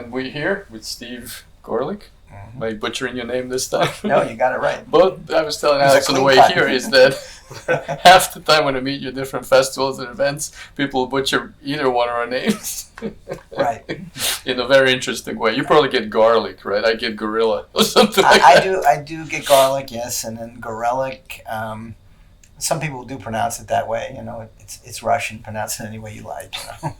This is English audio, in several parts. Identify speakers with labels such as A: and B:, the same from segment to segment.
A: And we're here with Steve Gorelick.
B: Mm-hmm.
A: Am I butchering your name this time?
B: No, you got it right.
A: But I was telling Alex on the way here is that half the time when I meet you at different festivals and events, people butcher either one of our names.
B: Right.
A: In a very interesting way. You probably get garlic, right? I get gorilla or something like
B: I
A: that.
B: I do get garlic, yes, and then Gorelick. Some people do pronounce it that way. You know, it's Russian. Pronounce it any way you like. You know?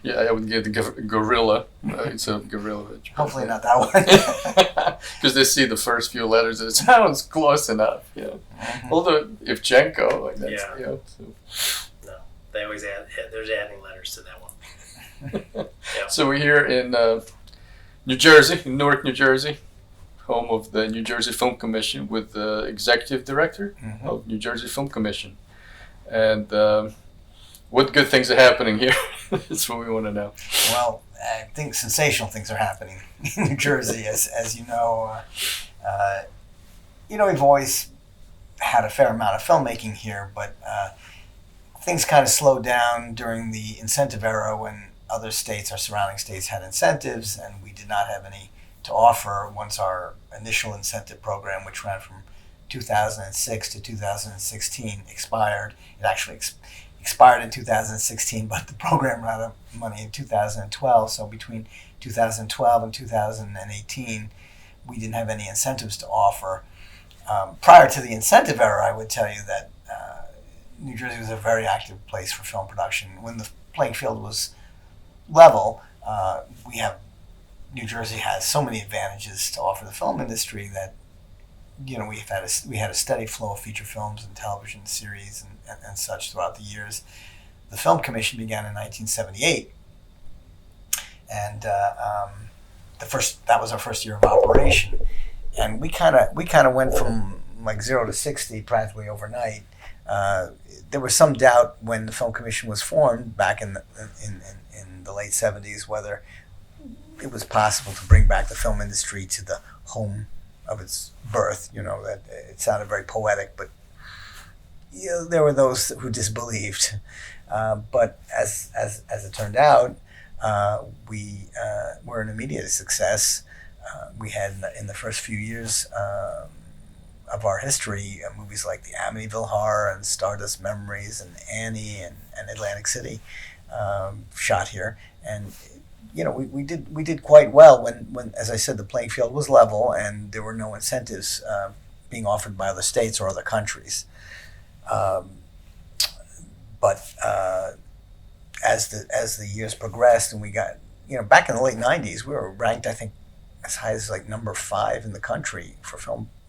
A: Yeah, I would get gorilla instead of gorilla.
B: Hopefully not that one.
A: Because they see the first few letters and it sounds close enough. Yeah.
B: Mm-hmm.
A: Although Ivchenko, like that's,
C: Yeah.
A: you know. So.
C: No, they always there's adding letters to that one. Yeah.
A: So we're here in New Jersey, in Newark, New Jersey, home of the New Jersey Film Commission, with the executive director
B: Mm-hmm.
A: of New Jersey Film Commission. And what good things are happening here? That's what we want to know.
B: Well, I think sensational things are happening in New Jersey, as you know. We've always had a fair amount of filmmaking here, but things kind of slowed down during the incentive era when other states, our surrounding states, had incentives, and we did not have any to offer once our initial incentive program, which ran from 2006 to 2016, expired. It actually expired in 2016, but the program ran out of money in 2012. So between 2012 and 2018, we didn't have any incentives to offer. Prior to the incentive era, I would tell you that New Jersey was a very active place for film production. When the playing field was level, New Jersey has so many advantages to offer the film industry that we had a steady flow of feature films and television series and such throughout the years. The Film Commission began in 1978, and that was our first year of operation. And we kind of went from like 0 to 60 practically overnight. There was some doubt when the Film Commission was formed back in the late 70s whether it was possible to bring back the film industry to the home of its birth. You know, that it sounded very poetic, but there were those who disbelieved. But as it turned out, we were an immediate success. We had in the first few years of our history movies like The Amityville Horror and Stardust Memories and Annie and Atlantic City shot here, and we did quite well when, as I said, the playing field was level and there were no incentives being offered by other states or other countries. But as the years progressed and we got, back in the late 90s, we were ranked, I think, as high as like number 5 in the country for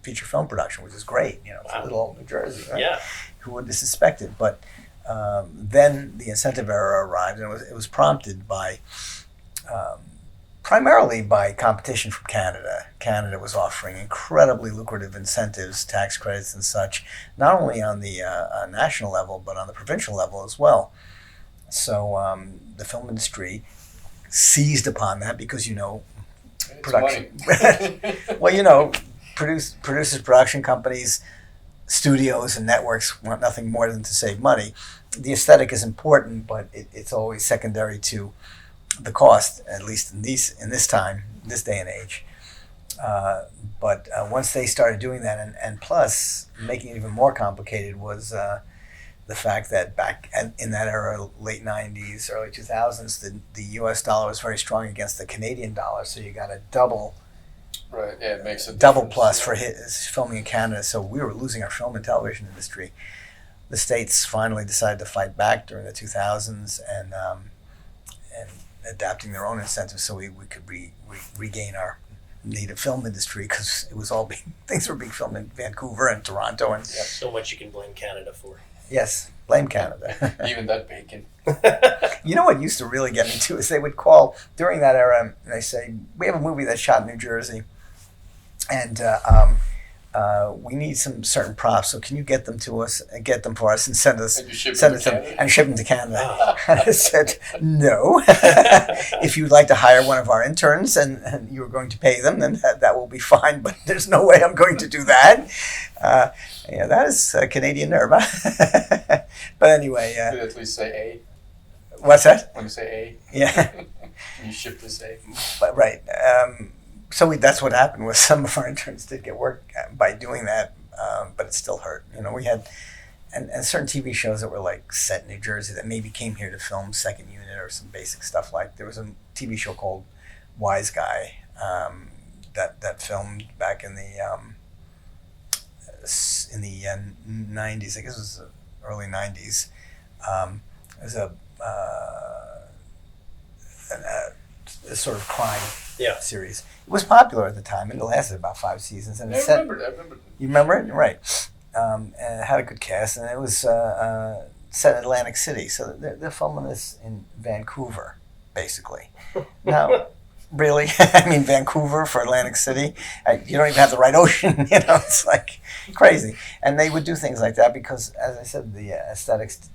B: feature film production, which is great. For little old New Jersey, right?
C: Yeah.
B: Who would have suspected? But then the incentive era arrived, and it was prompted by primarily by competition from Canada. Canada was offering incredibly lucrative incentives, tax credits and such, not only on the national level, but on the provincial level as well. So the film industry seized upon that because, production. Well, producers, production companies, studios, and networks want nothing more than to save money. The aesthetic is important, but it's always secondary to the cost, at least in this day and age. But once they started doing that, and plus making it even more complicated was the fact that back in that era, late 90s, early 2000s, the U.S. dollar was very strong against the Canadian dollar, so you got a double.
A: Right, yeah, it makes a
B: double
A: difference.
B: plus for filming in Canada, so we were losing our film and television industry. The states finally decided to fight back during the 2000s and adapting their own incentives so we could regain our native film industry, because things were being filmed in Vancouver and Toronto and
C: So much you can blame Canada for.
B: yes, blame Canada.
A: Even that bacon.
B: You know what used to really get me too is they would call during that era and they say, we have a movie that's shot in New Jersey and we need some certain props, so can you get them for us and send us
A: And you ship
B: send
A: them
B: it
A: to
B: to them
A: Canada?
B: and ship them to Canada. And I said, no. If you'd like to hire one of our interns and you're going to pay them, then that will be fine, but there's no way I'm going to do that. That is Canadian nerve. Huh? But anyway.
A: You at least say A.
B: What's that?
A: When you say
B: Yeah.
A: You ship the same.
B: But right. So that's what happened was some of our interns did get work by doing that, but it still hurt. We had and certain TV shows that were like set in New Jersey that maybe came here to film Second Unit or some basic stuff. Like there was a TV show called Wise Guy that filmed back in the 90s. I guess it was the early 90s. It was a sort of crime series. It was popular at the time, and it lasted about 5 seasons. And
A: I remember that.
B: You remember it? Right. And it had a good cast, and it was set in Atlantic City. So they're filming this in Vancouver, basically. Now, really? I mean, Vancouver for Atlantic City? You don't even have the right ocean, it's like crazy. And they would do things like that because, as I said, the aesthetics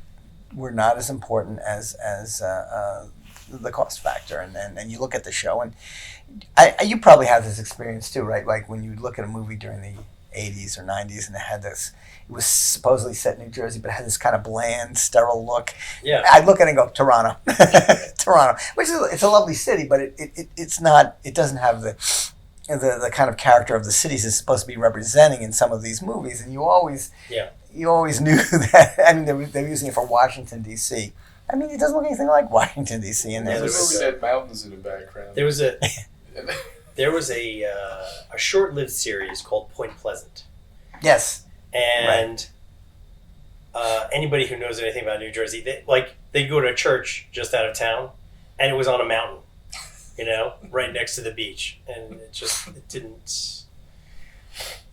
B: were not as important as the cost factor. And you look at the show, and you probably have this experience too, right? Like when you look at a movie during the 80s or 90s and it was supposedly set in New Jersey, but it had this kind of bland, sterile look.
C: Yeah.
B: I'd look at it and go, Toronto. Toronto, which it's a lovely city, but it's not, it doesn't have the kind of character of the cities it's supposed to be representing in some of these movies. And you always knew that. I mean, they were using it for Washington, D.C. I mean, it doesn't look anything like Washington, D.C. And
A: There's movie had mountains in the background.
C: There was a short-lived series called Point Pleasant.
B: Yes.
C: And anybody who knows anything about New Jersey, they'd go to a church just out of town, and it was on a mountain, right next to the beach, and it didn't.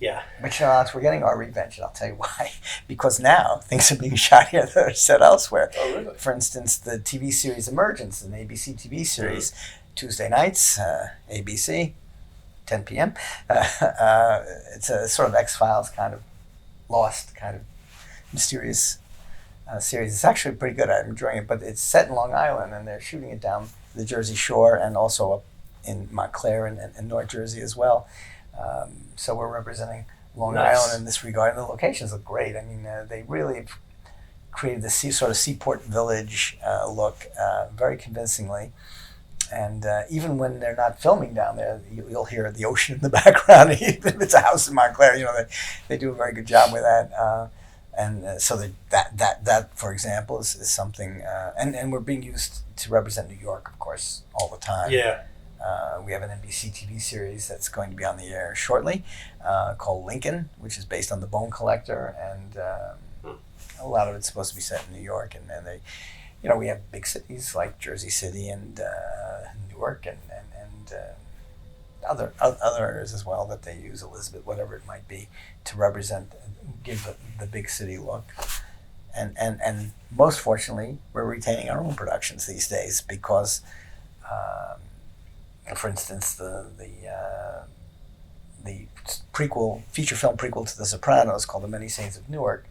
C: Yeah.
B: But Alex, we're getting our revenge, and I'll tell you why. Because now things are being shot here that are set elsewhere.
A: Oh, really?
B: For instance, the TV series Emergence, an ABC TV series, Tuesday nights, ABC, 10 p.m. It's a sort of X-Files kind of lost, kind of mysterious series. It's actually pretty good. I'm enjoying it, but it's set in Long Island, and they're shooting it down the Jersey Shore and also up in Montclair and North Jersey as well. So we're representing Long Island in this regard, and the locations look great. I mean, they really created this sort of seaport village look very convincingly. And even when they're not filming down there, you'll hear the ocean in the background. Even if it's a house in Montclair, they do a very good job with that. So that for example, is something. And we're being used to represent New York, of course, all the time.
C: Yeah.
B: We have an NBC TV series that's going to be on the air shortly called Lincoln, which is based on The Bone Collector, and a lot of it's supposed to be set in New York. And then they, we have big cities like Jersey City and Newark and other areas as well that they use, Elizabeth, whatever it might be, to represent, give the big city look. And most fortunately, we're retaining our own productions these days because. For instance, the feature film prequel to The Sopranos called The Many Saints of Newark,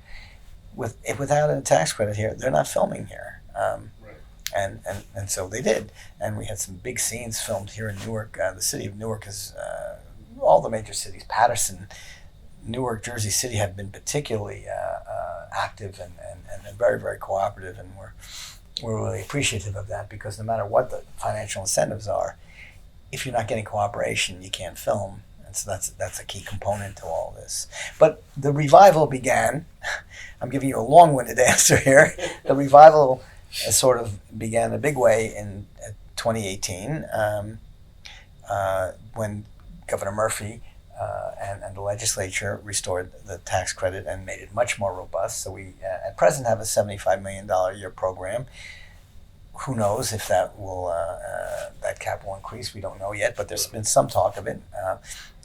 B: without a tax credit here, they're not filming here. And so they did. And we had some big scenes filmed here in Newark. The city of Newark is, all the major cities, Paterson, Newark, Jersey City, have been particularly active and very, very cooperative. And we're really appreciative of that because no matter what the financial incentives are, if you're not getting cooperation, you can't film. And so that's a key component to all this. But the revival began, I'm giving you a long-winded answer here, the revival sort of began a big way in 2018 when Governor Murphy and the legislature restored the tax credit and made it much more robust. So we at present have a $75 million a year program. Who knows if that will that cap will increase? We don't know yet, but there's been some talk of it,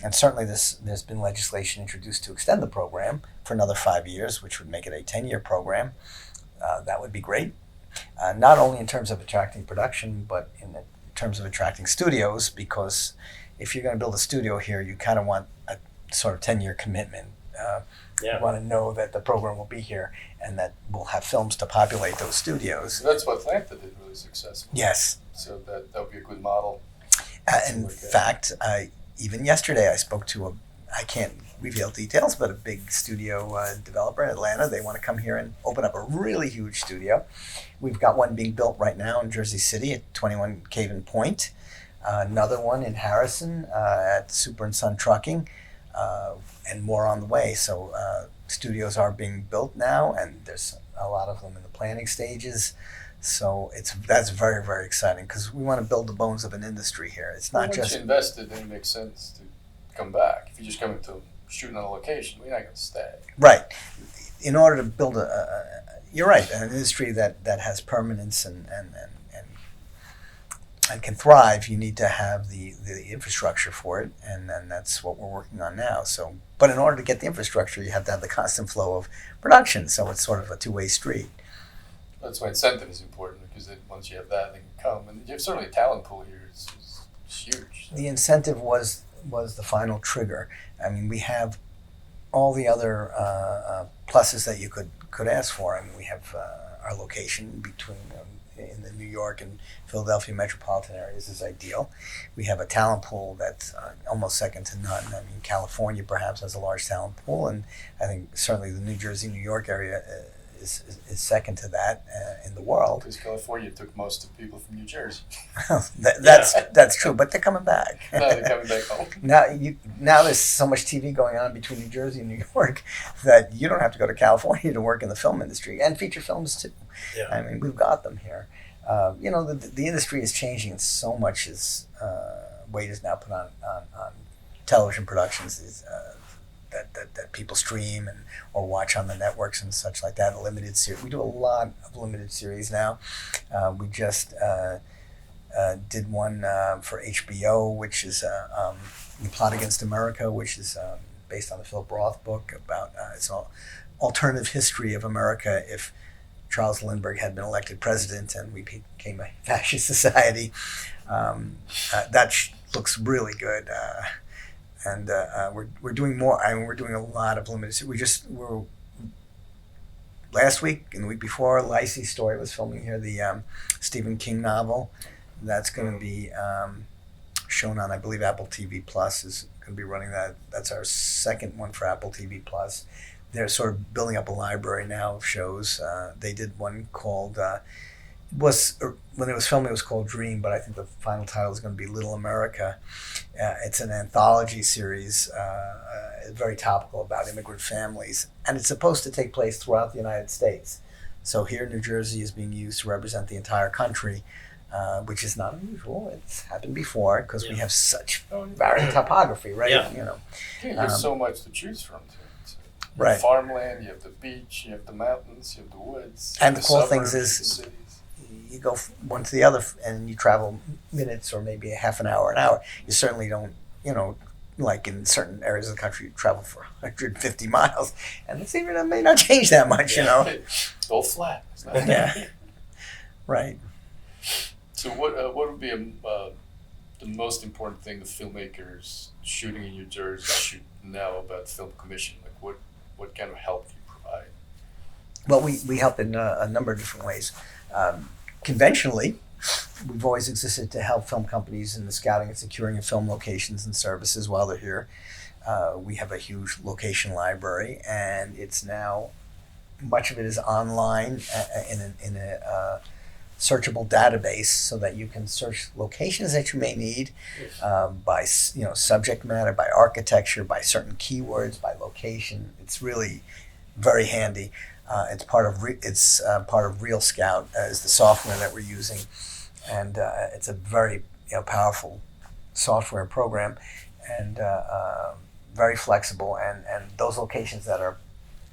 B: and certainly there's been legislation introduced to extend the program for another 5 years, which would make it a 10-year program. That would be great, not only in terms of attracting production, but in terms of attracting studios. Because if you're going to build a studio here, you kind of want a sort of 10-year commitment. You want to know that the program will be here and that we'll have films to populate those studios.
A: That's what Atlanta did really successful.
B: Yes.
A: So that would be a good model.
B: In fact, even yesterday I spoke to I can't reveal details, but a big studio developer in Atlanta, they want to come here and open up a really huge studio. We've got one being built right now in Jersey City at 21 Caven Point. Another one in Harrison at Super and Son Trucking, and more on the way. So studios are being built now, and there's a lot of them in the planning stages. So that's very, very exciting because we want to build the bones of an industry here. It's not
A: Once
B: just
A: you invested, then it makes sense to come back. If you're just coming to shooting on a location, we're not going to stay.
B: right. In order to build you're right, an industry that has permanence and can thrive, you need to have the infrastructure for it, and that's what we're working on now. So, but in order to get the infrastructure, you have to have the constant flow of production. So it's sort of a two-way street.
A: That's why incentive is important, because then once you have that, they can come. And you have certainly a talent pool here. It's huge. So.
B: The incentive was the final trigger. I mean, we have all the other pluses that you could ask for. I mean, we have our location between in the New York and Philadelphia metropolitan areas is ideal. We have a talent pool that's almost second to none. I mean, California perhaps has a large talent pool, and I think certainly the New Jersey, New York area is second to that in the world.
A: Because California took most of the people from New Jersey.
B: That's true, but they're coming back.
A: No, they're coming back home.
B: Now there's so much TV going on between New Jersey and New York that you don't have to go to California to work in the film industry, and feature films too.
C: Yeah.
B: I mean, we've got them here. The industry is changing, and so much weight is now put on television productions that people stream or watch on the networks and such like that. Limited series. We do a lot of limited series now. We just did one for HBO, which is The Plot Against America, which is based on the Philip Roth book about it's an alternative history of America if Charles Lindbergh had been elected president and we became a fascist society. Looks really good. And we're doing more. I mean, we're doing a lot of limited. We're last week and the week before, Lacey's Story was filming here, the Stephen King novel. That's going to be shown on, I believe, Apple TV Plus is going to be running that. That's our second one for Apple TV Plus. They're sort of building up a library now of shows. They did one called. When it was filming, it was called Dream, but I think the final title is going to be Little America. It's an anthology series, very topical about immigrant families, and it's supposed to take place throughout the United States. So here, New Jersey is being used to represent the entire country, which is not unusual. It's happened before because we have such varied topography, right?
C: Yeah.
A: You have so much to choose from, too. You
B: Right.
A: have farmland, you have the beach, you have the mountains, you have the woods.
B: And the cool
A: suburbs,
B: things is
A: the cities.
B: you go one to the other and you travel minutes or maybe a half an hour. You certainly don't, like in certain areas of the country, you travel for 150 miles. And the scenery may not change that much,
A: It's all flat. It's not
B: Yeah. Right.
A: So what would be the most important thing the filmmakers shooting in New Jersey should know about the film commission? Like what kind of help do you provide?
B: Well, we help in a number of different ways. Conventionally, we've always existed to help film companies in the scouting and securing of film locations and services while they're here. We have a huge location library, and it's now, much of it is online in a searchable database so that you can search locations that you may need by subject matter, by architecture, by certain keywords, by location. It's really very handy. It's part of Real Scout is the software that we're using, and it's a very powerful software program, and very flexible. And those locations that are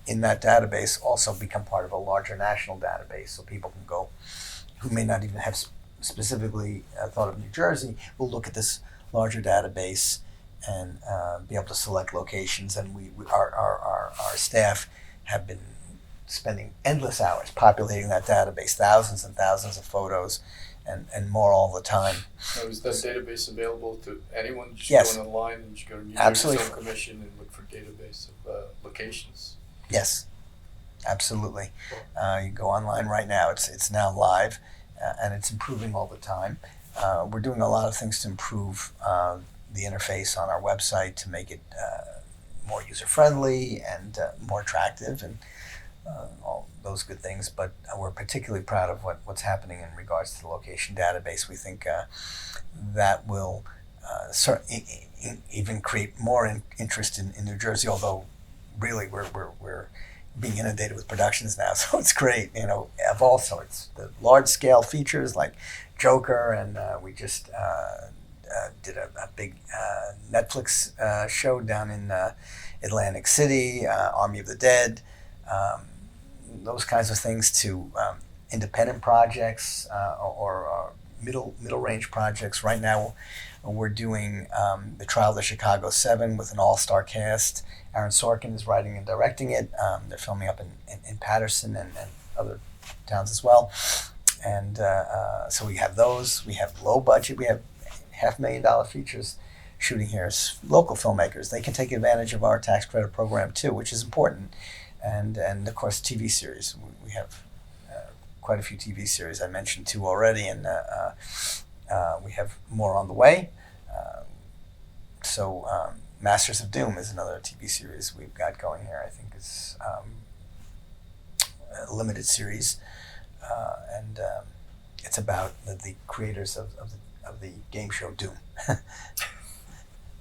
B: in that database also become part of a larger national database, so people can go who may not even have specifically thought of New Jersey will look at this larger database and be able to select locations. And our staff have been spending endless hours populating that database, thousands and thousands of photos, and more all the time.
A: So is that database available to anyone? Just
B: Yes.
A: go online and just go to New Jersey
B: Absolutely.
A: Film Commission and look for database of locations.
B: Yes, absolutely. You go online right now. It's now live, and it's improving all the time. We're doing a lot of things to improve the interface on our website to make it more user-friendly and more attractive and all those good things. But we're particularly proud of what's happening in regards to the location database. We think that will even create more interest in New Jersey, although really we're being inundated with productions now, so it's great, of all sorts. The large-scale features like Joker, and we just did a big Netflix show down in Atlantic City, Army of the Dead, those kinds of things, to independent projects or middle range projects. Right now, we're doing the Trial of the Chicago 7 with an all-star cast. Aaron Sorkin is writing and directing it. They're filming up in Patterson and other towns as well. And so we have those. We have low budget. We have $500,000 features shooting here. As local filmmakers, they can take advantage of our tax credit program too, which is important. And of course, TV series. We have quite a few TV series. I mentioned 2 already, and we have more on the way. So Masters of Doom is another TV series we've got going here. I think it's a limited series, and it's about the creators of the game show Doom.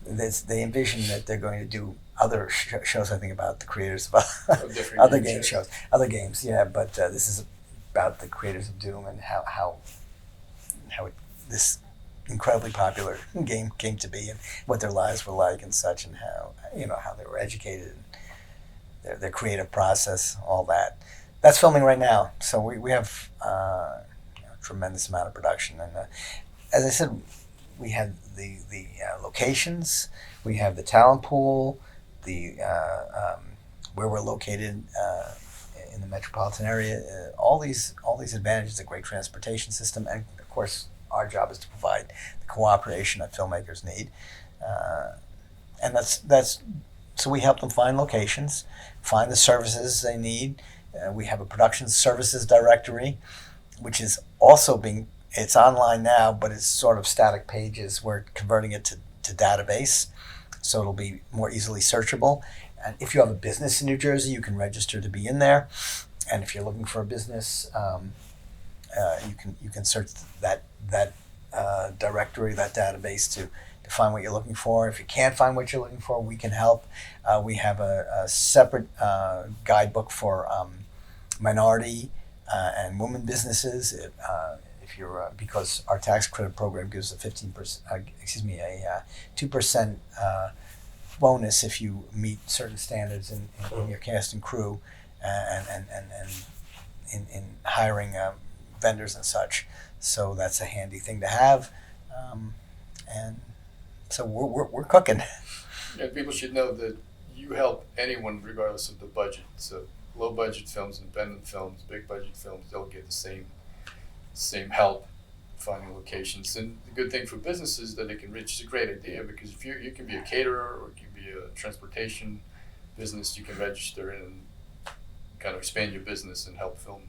B: They envision that they're going to do other shows, I think, about the creators of other game shows, other games. Yeah, but this is about the creators of Doom and how this incredibly popular game came to be, and what their lives were like and such, and how they were educated, and their creative process, all that. That's filming right now. So we have a tremendous amount of production, and as I said, we have the locations, we have the talent pool, the where we're located in the metropolitan area, all these advantages, a great transportation system, and of course our job is to provide the cooperation that filmmakers need, and that's so we help them find locations, find the services they need. We have a production services directory, which is also it's online now, but it's sort of static pages. We're converting it to database, so it'll be more easily searchable. And if you have a business in New Jersey, you can register to be in there. And if you're looking for a business, you can search that directory, that database, to find what you're looking for. If you can't find what you're looking for, we can help. We have a separate guidebook for minority and women businesses. If you're because our tax credit program gives a 2% bonus if you meet certain standards in your cast and crew, and in hiring vendors and such. So that's a handy thing to have, and so we're cooking.
A: Yeah, people should know that you help anyone regardless of the budget. So low budget films, independent films, big budget films, they'll get the same help finding locations. And the good thing for businesses that they can reach is a great idea, because if you can be a caterer or you can be a transportation business, you can register and kind of expand your business and help film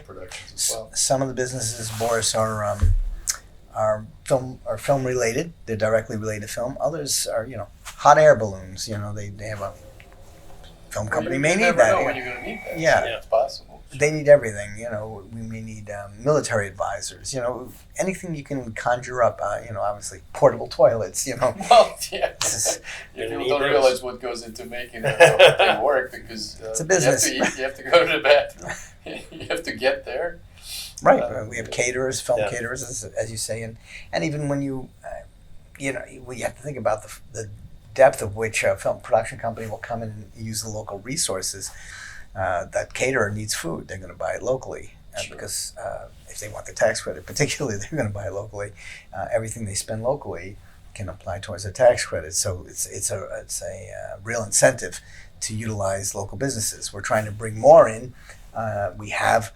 A: productions as well.
B: Some of the businesses, Boris, are film related. They're directly related to film. Others are hot air balloons. They have a film company may need that.
A: You never know when you're going to need that.
B: Yeah,
A: it's possible.
B: They need everything. We may need military advisors. Anything you can conjure up. Obviously portable toilets.
A: Well, yeah. People don't realize what goes into making everything work, because
B: it's a business.
A: You have to eat, you have to go to the bathroom, you have to get there.
B: Right. We have caterers, film caterers, as you say, and even when you have to think about the depth of which a film production company will come in and use the local resources. That caterer needs food. They're going to buy it locally,
A: Sure.
B: because if they want the tax credit, particularly, they're going to buy it locally. Everything they spend locally can apply towards the tax credit. So it's a real incentive to utilize local businesses. We're trying to bring more in. We have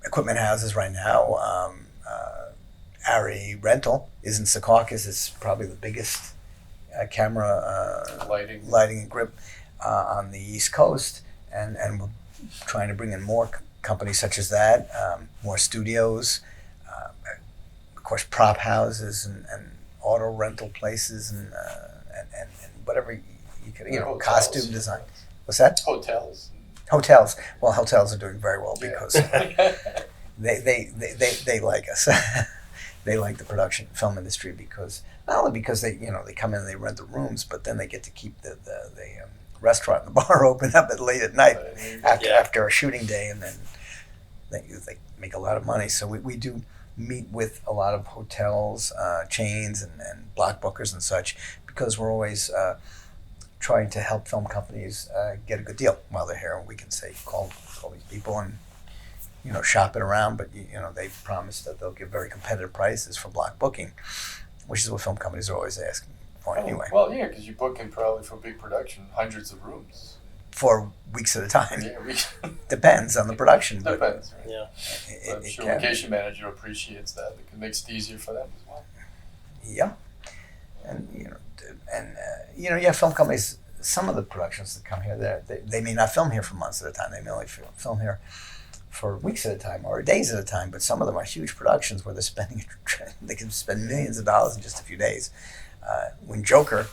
B: equipment houses right now. Ari Rental is in Secaucus. It's probably the biggest camera lighting and grip on the East Coast, and we're trying to bring in more companies such as that, more studios, of course prop houses and auto rental places, and whatever you could,
A: Hotels.
B: costume design. What's that?
A: Hotels.
B: Hotels. Well, hotels are doing very well
A: Yeah.
B: because they like us. They like the production film industry because not only because they come in and they rent the rooms, but then they get to keep the restaurant and the bar open up at late at night after a shooting day, and then they make a lot of money. So we do meet with a lot of hotels, chains, and block bookers and such, because we're always trying to help film companies get a good deal while they're here. And we can say, call these people and shop it around, but they promise that they'll give very competitive prices for block booking, which is what film companies are always asking for anyway.
A: Well, yeah, because you're booking probably for big production, hundreds of rooms.
B: For weeks at a time.
A: Yeah,
B: Depends on the production. But
A: depends. Right?
C: Yeah.
A: I'm sure vacation manager appreciates that. It makes it easier for them as well.
B: Yeah, and film companies. Some of the productions that come here, they may not film here for months at a time. They may only film here for weeks at a time or days at a time. But some of them are huge productions where they can spend millions of dollars in just a few days. When Joker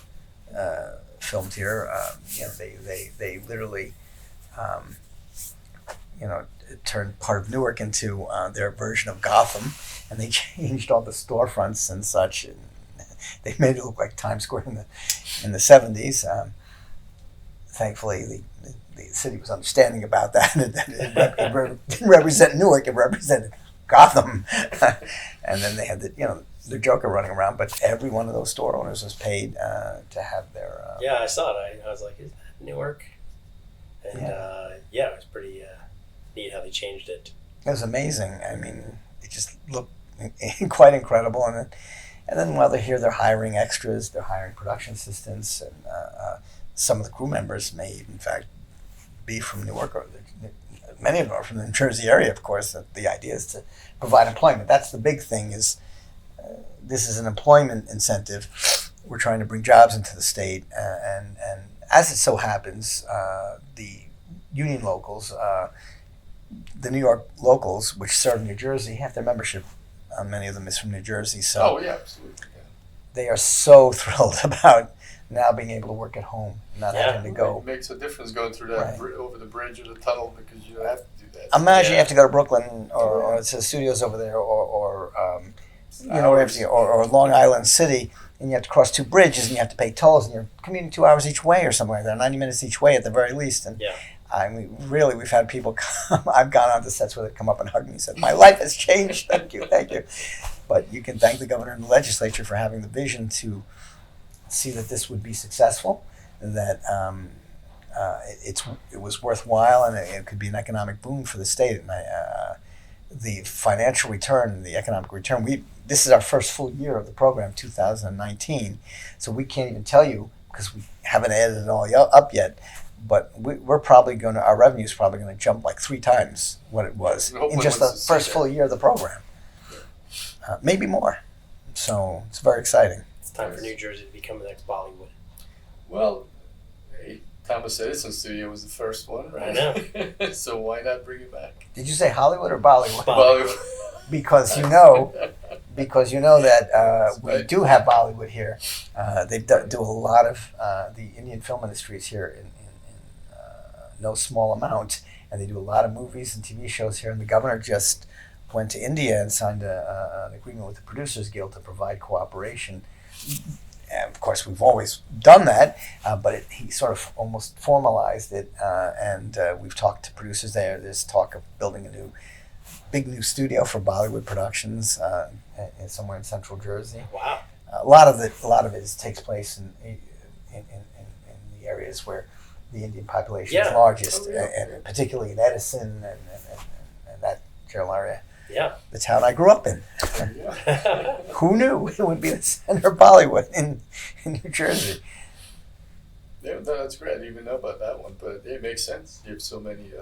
B: filmed here, they literally, turned part of Newark into their version of Gotham, and they changed all the storefronts and such. And they made it look like Times Square in the 70s. Thankfully, the city was understanding about that. It didn't represent Newark; it represented Gotham. And then they had the Joker running around, but every one of those store owners was paid to have their.
C: Yeah, I saw it. I was like, "Is that Newark?" And it was pretty neat how they changed it.
B: It was amazing. I mean, it just looked quite incredible. And then while they're here, they're hiring extras, they're hiring production assistants, and some of the crew members may, in fact, be from Newark, or many of them are from the New Jersey area, of course. The idea is to provide employment. That's the big thing. This is an employment incentive. We're trying to bring jobs into the state, and as it so happens, the union locals, the New York locals, which serve New Jersey, have their membership. Many of them is from New Jersey, so
A: yeah, absolutely. Yeah.
B: They are so thrilled about now being able to work at home, not having to go.
A: It makes a difference going through that over the bridge or the tunnel, because you don't have to do that.
B: Imagine you have to go to Brooklyn or to the studios over there, or Long Island City, and you have to cross two bridges and you have to pay tolls, and you're commuting 2 hours each way or something like that, 90 minutes each way at the very least. And I mean, really, we've had people come. I've gone on to sets where they come up and hug me and said, "My life has changed. Thank you." But you can thank the governor and the legislature for having the vision to see that this would be successful, that it was worthwhile, and it could be an economic boom for the state. And the financial return, the economic return, this is our first full year of the program, 2019. So we can't even tell you, because we haven't added it all up yet. But we're probably our revenue is probably going to jump like 3 times what it was in just the first full year of the program. Maybe more. So it's very exciting.
C: It's time for New Jersey to become the next Bollywood.
A: Well, hey, Thomas Edison Studio was the first one, right?
C: I know.
A: So why not bring it back?
B: Did you say Hollywood or Bollywood?
A: Bollywood.
B: Because you know that we do have Bollywood here. They do a lot of the Indian film industries here in no small amount, and they do a lot of movies and TV shows here. And the governor just went to India and signed an agreement with the Producers Guild to provide cooperation. And of course, we've always done that, but he sort of almost formalized it, and we've talked to producers there. There's talk of building a big new studio for Bollywood productions somewhere in Central Jersey.
C: Wow!
B: A lot of it takes place in the areas where the Indian population is largest, and particularly in Edison and that general area.
C: Yeah.
B: The town I grew up in. Who knew it would be the center of Bollywood in New Jersey?
A: Yeah, that's great. I didn't even know about that one, but it makes sense. You have so many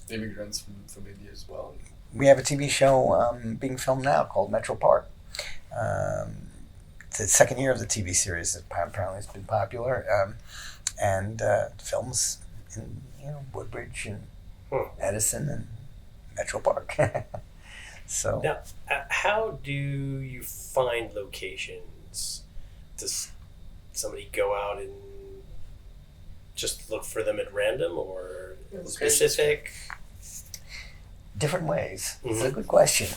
A: immigrants from India as well.
B: We have a TV show being filmed now called Metro Park. It's the second year of the TV series. Apparently it's been popular. And films in Woodbridge and Edison and Metro Park. So
C: now, how do you find locations? Does somebody go out and just look for them at random or specific?
B: Different ways. It's a
C: Mm-hmm.
B: good question.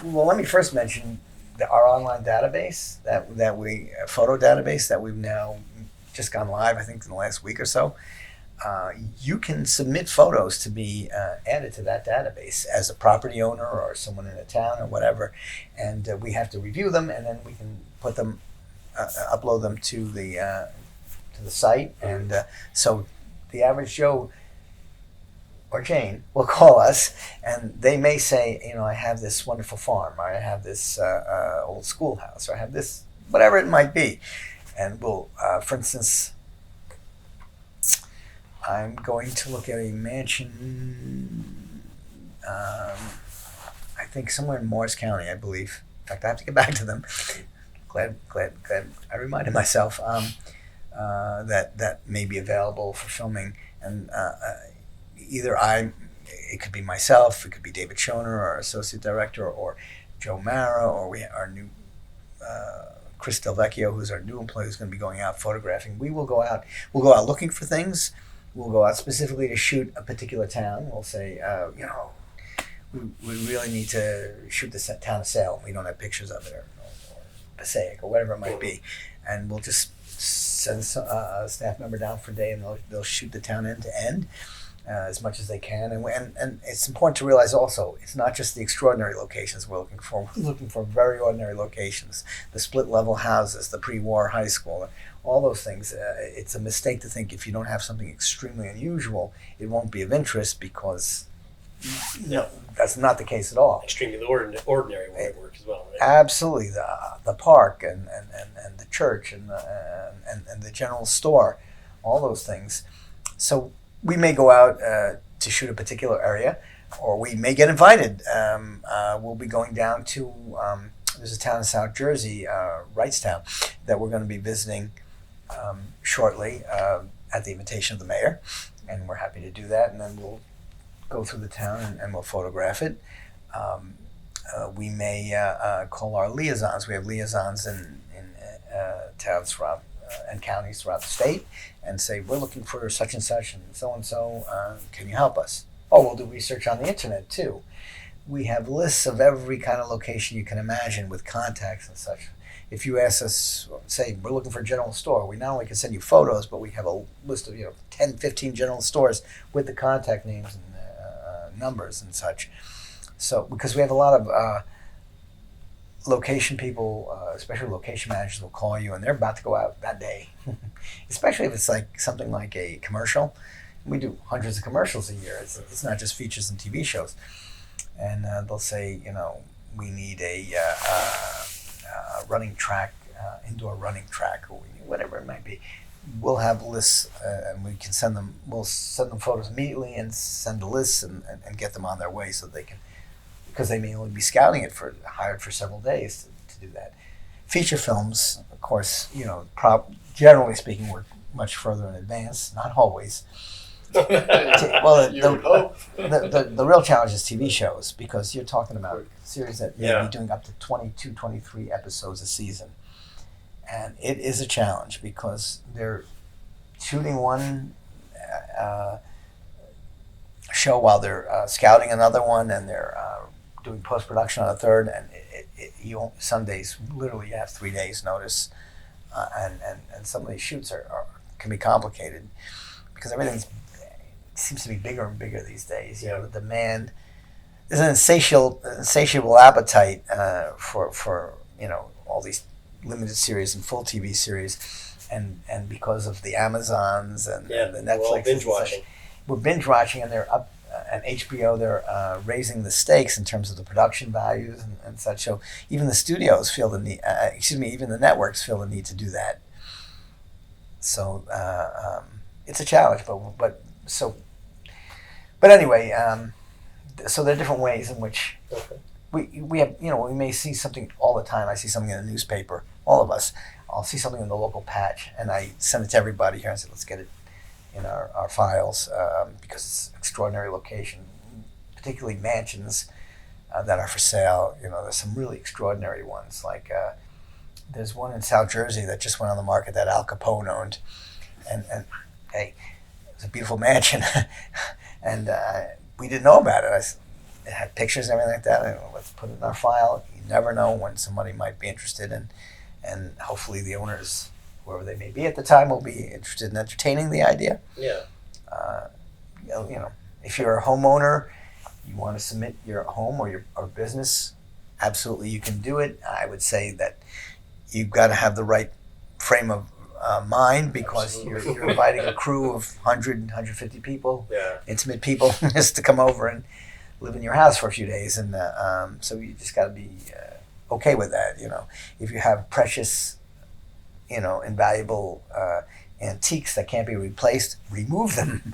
B: Let me first mention our online database, photo database that we've now just gone live, I think, in the last week or so. You can submit photos to be added to that database as a property owner or someone in a town or whatever, and we have to review them, and then we can put them, upload them to the site, and so the average Joe or Jane will call us, and they may say, I have this wonderful farm, or I have this old schoolhouse, or I have this, whatever it might be, and we'll, for instance, I'm going to look at a mansion, I think somewhere in Morris County, I believe. In fact, I have to get back to them. Glad I reminded myself that may be available for filming. And it could be myself, it could be David Schoner, our associate director, or Joe Mara, or our new Chris Del Vecchio, who's our new employee, who's going to be going out photographing. We'll go out looking for things. We'll go out specifically to shoot a particular town. We'll say, we really need to shoot this town of Salem. We don't have pictures of it, or Passaic, or whatever it might be. And we'll just send a staff member down for a day, and they'll shoot the town end to end as much as they can. And it's important to realize also, it's not just the extraordinary locations we're looking for. We're looking for very ordinary locations. The split-level houses, the pre-war high school, all those things. It's a mistake to think if you don't have something extremely unusual, it won't be of interest, because that's not the case at all.
C: Extremely ordinary way of work as well, right?
B: Absolutely, the park and the church and the general store, all those things. So we may go out to shoot a particular area, or we may get invited. We'll be going down to there's a town in South Jersey, Wrightstown, that we're going to be visiting shortly at the invitation of the mayor, and we're happy to do that. And then we'll go through the town and we'll photograph it. We may call our liaisons. We have liaisons in towns throughout and counties throughout the state, and say, we're looking for such and such and so, can you help us? Oh, we'll do research on the internet too. We have lists of every kind of location you can imagine with contacts and such. If you ask us, say, we're looking for a general store, we not only can send you photos, but we have a list of 10, 15 general stores with the contact names and numbers and such. So, because we have a lot of location people, especially location managers, will call you, and they're about to go out that day. Especially if it's like something like a commercial. We do hundreds of commercials a year. It's not just features and TV shows. And they'll say, we need a running track, indoor running track, or whatever it might be. We'll have lists, and we can send them. We'll send them photos immediately and send the lists and get them on their way, so they can, because they may only be scouting it hired for several days to do that. Feature films, of course, generally speaking, we're much further in advance. Not always. Well,
A: You would hope.
B: the real challenge is TV shows, because you're talking about series that may
C: Yeah.
B: be doing up to 22, 23 episodes a season. And it is a challenge, because they're shooting one show while they're scouting another one, and they're doing post-production on a third, and some days, literally, you have 3 days notice. And some of these shoots can be complicated, because everything seems to be bigger and bigger these days. The demand, there's an insatiable appetite for all these limited series and full TV series, and because of the Amazons and the Netflix,
C: we're all binge watching.
B: We're binge watching, and they're up. And HBO, they're raising the stakes in terms of the production values and such. So even the studios feel the need. Even the networks feel the need to do that. So it's a challenge, but anyway. So there are different ways in which we have. We may see something all the time. I see something in the newspaper. All of us. I'll see something in the local patch, and I send it to everybody here and say, let's get it in our files, because it's an extraordinary location, particularly mansions that are for sale. There's some really extraordinary ones. Like there's one in South Jersey that just went on the market that Al Capone owned, and hey, it's a beautiful mansion, and we didn't know about it. It had pictures and everything like that. Let's put it in our file. You never know when somebody might be interested, and hopefully the owners, whoever they may be at the time, will be interested in entertaining the idea.
C: Yeah.
B: If you're a homeowner, you want to submit your home or your business, absolutely you can do it. I would say that you've got to have the right frame of mind, because you're inviting a crew of 100, 150 people, intimate people, just to come over and live in your house for a few days. And so you just got to be okay with that. If you have precious, invaluable antiques that can't be replaced, remove them.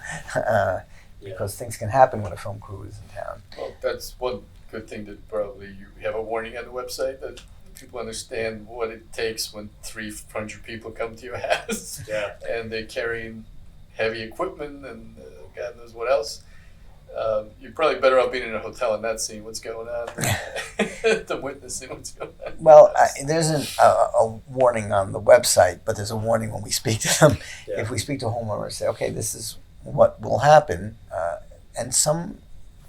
B: Because things can happen when a film crew is in town.
A: Well, that's one good thing that probably you have a warning on the website that people understand what it takes when 300 people come to your house.
C: Yeah.
A: And they're carrying heavy equipment and God knows what else. You're probably better off being in a hotel and not seeing what's going on than witnessing what's going on.
B: Well, there's a warning on the website, but there's a warning when we speak to them.
C: Yeah.
B: If we speak to a homeowner and say, okay, this is what will happen, and some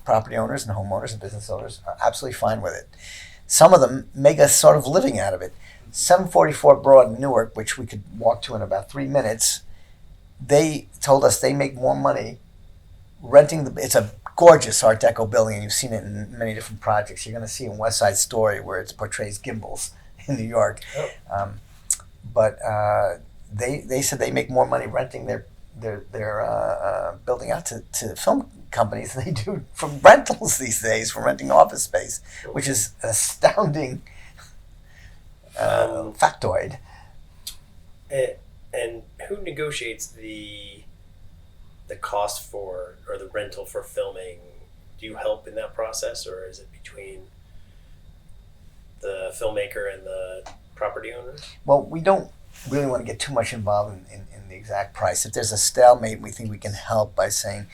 B: property owners and homeowners and business owners are absolutely fine with it. Some of them make a sort of living out of it. 744 Broad in Newark, which we could walk to in about 3 minutes, they told us they make more money renting it's a gorgeous Art Deco building, and you've seen it in many different projects. You're going to see in West Side Story where it portrays Gimbals in New York.
C: Oh.
B: But they said they make more money renting their building out to film companies than they do from rentals these days, from renting office space, which is an astounding factoid.
C: And who negotiates the cost for, or the rental for filming? Do you help in that process, or is it between the filmmaker and the property owner?
B: Well, we don't really want to get too much involved in the exact price. If there's a stalemate, we think we can help by saying,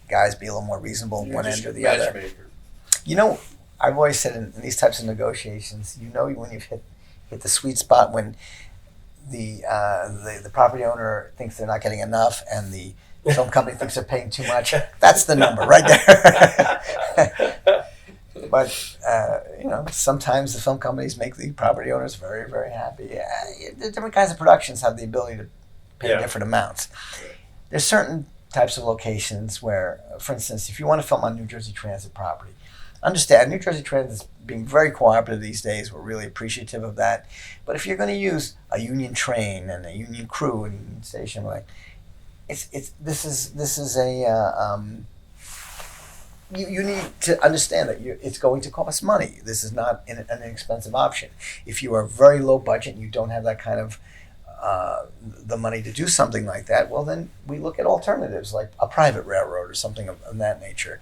B: guys, be a little more reasonable one end or the other.
A: Matchmaker.
B: I've always said in these types of negotiations, when you've hit the sweet spot, when the property owner thinks they're not getting enough and the film company thinks they're paying too much. That's the number right there. But sometimes the film companies make the property owners very, very happy. The different kinds of productions have the ability to pay different amounts. There's certain types of locations where, for instance, if you want to film on New Jersey Transit property, understand New Jersey Transit is being very cooperative these days. We're really appreciative of that. But if you're going to use a union train and a union crew and a union station, this is a you need to understand that it's going to cost money. This is not an inexpensive option. If you are very low budget and you don't have that kind of the money to do something like that, well, then we look at alternatives like a private railroad or something of that nature.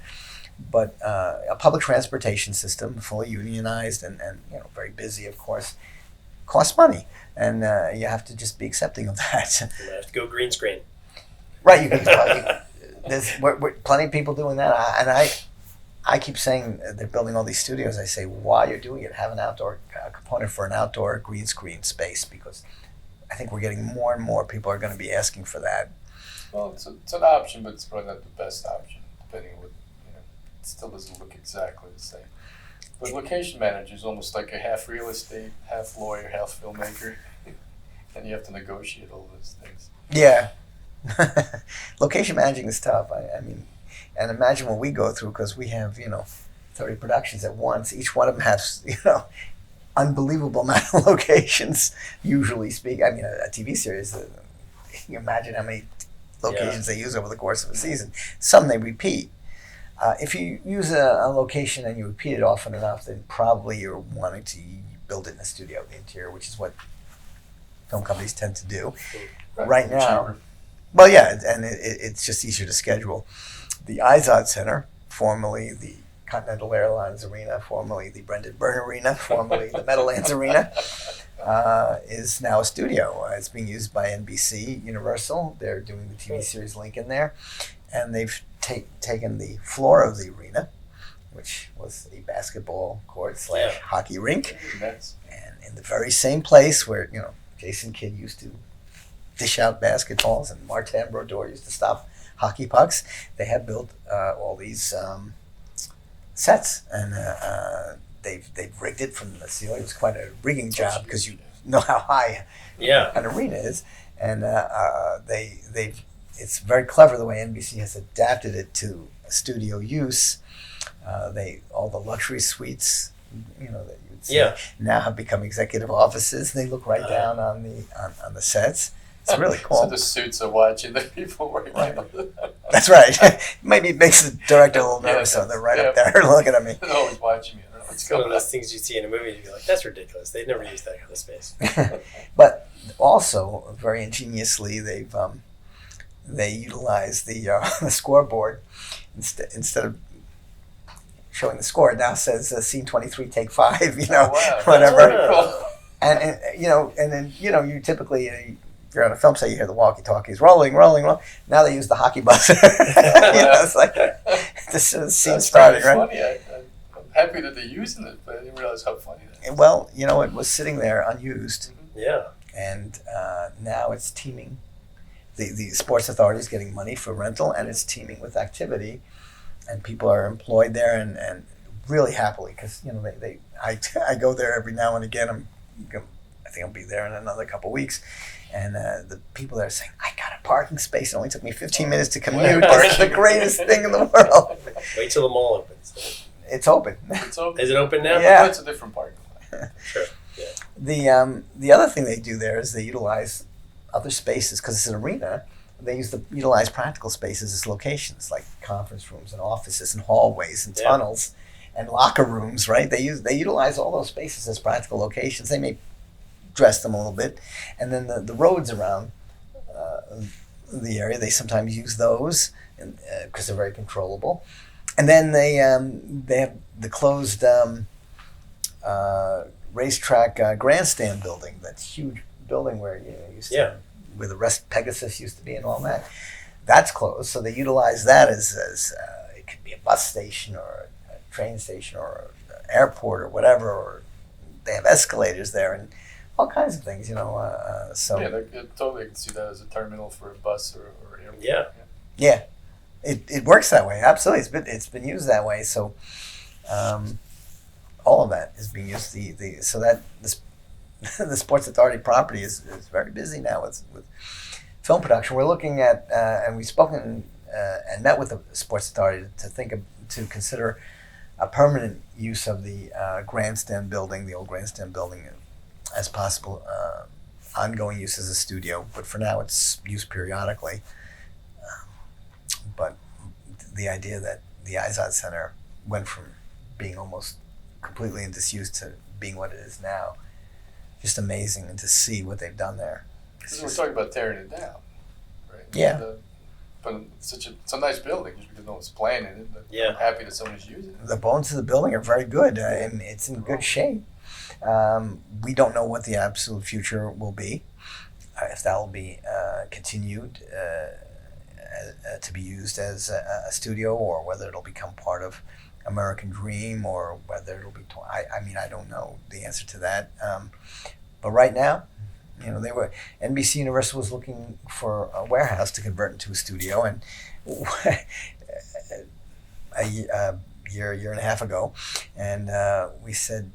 B: But a public transportation system, fully unionized and very busy, of course, costs money, and you have to just be accepting of that.
C: You have to go green screen.
B: Right, you can. There's plenty of people doing that, and I keep saying they're building all these studios. I say, while you're doing it, have an outdoor component for an outdoor green screen space, because I think we're getting more and more people are going to be asking for that.
A: Well, it's an option, but it's probably not the best option, depending on what, it still doesn't look exactly the same. But location manager is almost like a half real estate, half lawyer, half filmmaker, and you have to negotiate all those things.
B: Yeah. Location managing is tough. I mean, and imagine what we go through, because we have 30 productions at once. Each one of them has unbelievable amount of locations. Usually speaking, I mean, a TV series. You imagine how many locations they use over the course of a season. Some they repeat. If you use a location and you repeat it often enough, then probably you're wanting to build it in a studio, the interior, which is what film companies tend to do. Right now. Well, yeah, and it's just easier to schedule. The Izod Center, formerly the Continental Airlines Arena, formerly the Brendan Byrne Arena, formerly the Meadowlands Arena, is now a studio. It's being used by NBC Universal. They're doing the TV series Lincoln there. And they've taken the floor of the arena, which was a basketball court / hockey rink, and in the very same place where Jason Kidd used to dish out basketballs, and Martin Brodeur used to stop hockey pucks. They have built all these sets, and they've rigged it from the ceiling. It was quite a rigging job because you know how high an arena is, and it's very clever the way NBC has adapted it to studio use. All the luxury suites, that you would see now have become executive offices. They look right down on the sets. It's really cool.
A: So the suits are watching the people working.
B: Right. That's right. Maybe it makes the director a little nervous, so they're right up there looking at me.
A: They're always watching me. I don't know what's
C: It's one
A: going
C: of
A: on.
C: those things you see in a movie and you're like, that's ridiculous. They'd never use that kind of space.
B: But also, very ingeniously, they utilize the scoreboard instead of showing the score. It now says scene 23, take 5.
A: Oh, wow.
B: Whatever.
A: That's pretty cool.
B: And then you typically. If you're on a film set, you hear the walkie-talkies rolling. Now they use the hockey buzzer. It's like this is the scene starting, right?
A: Funny. I'm happy that they're using it, but I didn't realize how funny that is.
B: Well, it was sitting there unused,
C: Yeah.
B: and now it's teeming. The Sports Authority is getting money for rental, and it's teeming with activity, and people are employed there, and really happily because I go there every now and again. I think I'll be there in another couple weeks. And the people there are saying, I got a parking space. It only took me 15 minutes to commute. It's the greatest thing in the world.
C: Wait till the mall opens.
B: It's open.
A: It's open.
C: Is it open now?
B: Yeah.
A: It's a different parking lot.
C: Sure. Yeah.
B: The other thing they do there is they utilize other spaces because it's an arena. They utilize practical spaces as locations, like conference rooms and offices and hallways and tunnels and locker rooms. Right? They utilize all those spaces as practical locations. They may dress them a little bit, and then the roads around the area, they sometimes use those because they're very controllable. And then they have the closed racetrack grandstand building, that huge building where where the Pegasus used to be and all that. That's closed, so they utilize that as it could be a bus station or a train station or an airport or whatever, or they have escalators there and all kinds of things, so
A: Yeah, I totally can see that as a terminal for a bus or airport.
B: yeah, it works that way. Absolutely, it's been used that way. So all of that is being used. So that the Sports Authority property is very busy now with film production. We're looking at and we've spoken and met with the Sports Authority to consider a permanent use of the grandstand building, the old grandstand building, as possible ongoing use as a studio, but for now it's used periodically. But the idea that the Izod Center went from being almost completely in disuse to being what it is now, just amazing, and to see what they've done there.
A: Because we're talking about tearing it down, right?
B: Yeah.
A: But it's a nice building just because no one's planning it. But
C: Yeah.
A: I'm happy that someone's using it.
B: The bones of the building are very good, and it's in good shape. We don't know what the absolute future will be, if that will be continued to be used as a studio, or whether it'll become part of American Dream, or whether it'll be. I don't know the answer to that. But right now, NBC Universal was looking for a warehouse to convert into a studio, and a year and a half ago, and we said.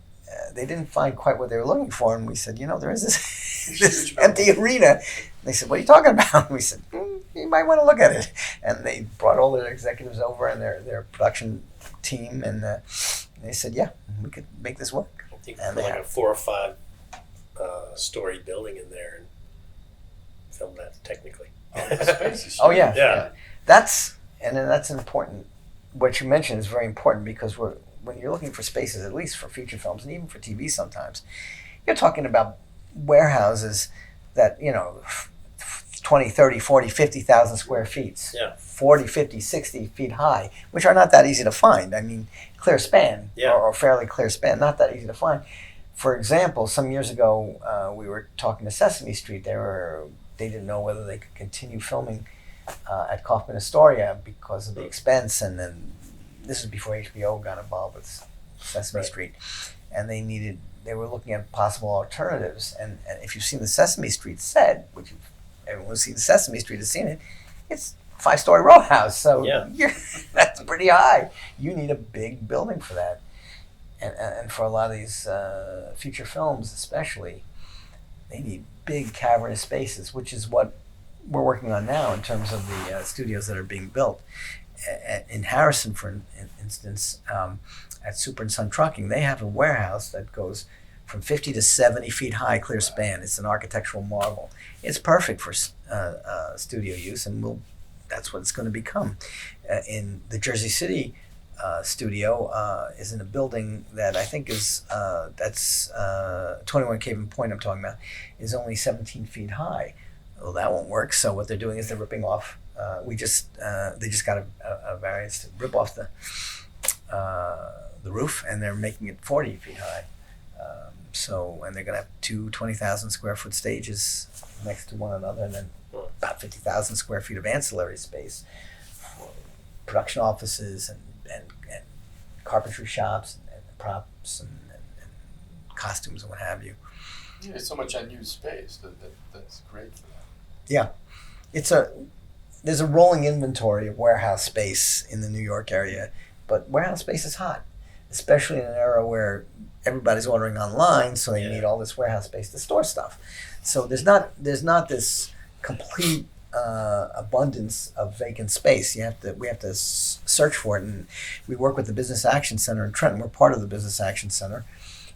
B: They didn't find quite what they were looking for, and we said, there is this empty arena. They said, what are you talking about? And we said, you might want to look at it. And they brought all their executives over and their production team, and they said, yeah, we could make this work.
C: I think
B: And
C: put
B: they
C: like
B: have-
C: a 4 or 5 story building in there and film that technically.
A: The space is
B: Oh,
A: huge.
B: yeah.
C: Yeah.
B: That's important. What you mentioned is very important, because when you're looking for spaces, at least for feature films and even for TV sometimes, you're talking about warehouses that, 20, 30, 40, 50,000 square feet,
C: Yeah.
B: 40, 50, 60 feet high, which are not that easy to find. I mean, clear span,
C: Yeah.
B: or fairly clear span, not that easy to find. For example, some years ago, we were talking to Sesame Street. They didn't know whether they could continue filming at Kaufman Astoria because of the expense, and then this was before HBO got involved with Sesame
C: Right.
B: Street, and they were looking at possible alternatives. And if you've seen the Sesame Street set, which everyone's seen Sesame Street has seen it. It's 5-story row house, so that's pretty high. You need a big building for that, and for a lot of these feature films, especially, they need big cavernous spaces, which is what we're working on now in terms of the studios that are being built. In Harrison, for instance, at Super and Son Trucking, they have a warehouse that goes from 50 to 70 feet high, clear span. It's an architectural marvel. It's perfect for studio use, and that's what it's going to become. In the Jersey City studio is in a building that I think is, that's 21 Caven Point I'm talking about, is only 17 feet high. Well, that won't work. So what they're doing is they're ripping off, they just got a variance to rip off the roof, and they're making it 40 feet high. And they're going to have two 20,000 square foot stages next to one another, and then about 50,000 square feet of ancillary space for production offices and carpentry shops and props and costumes and what have you.
A: Yeah, it's so much unused space that's great for that.
B: Yeah, there's a rolling inventory of warehouse space in the New York area, but warehouse space is hot, especially in an era where everybody's ordering online, so they need all this warehouse space to store stuff. So there's not this complete abundance of vacant space. We have to search for it, and we work with the Business Action Center in Trenton. We're part of the Business Action Center,